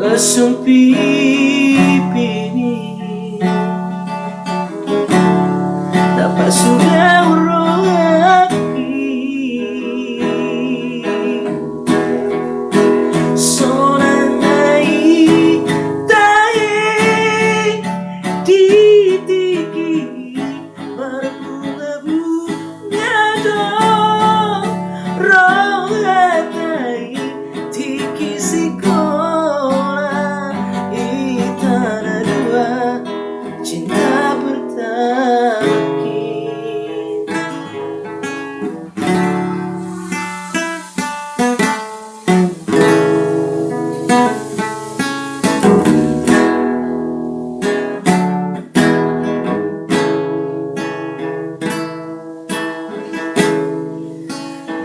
lesung pipimu dapat sudah uraki sonanai tae ditiki berbunga-bunga dong rohatai tiki sekolah itana dua cinta bertaki.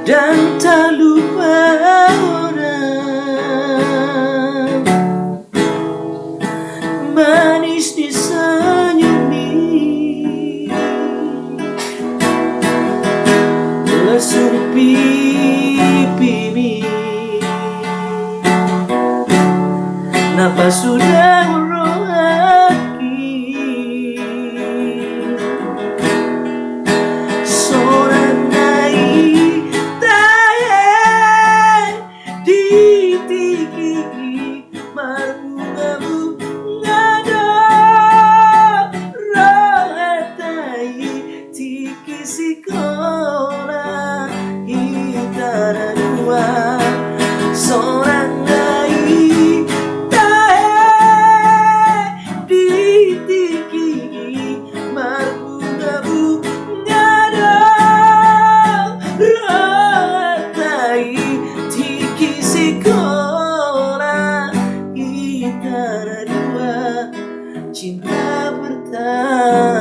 Dan tak lupa orang manis disenyumi lesung pipimu napas sudah meraki sekolah itara dua seorang lagi tae ditiki berbunga-bunga dong rotai tiki sekolah itara dua cinta bertahan.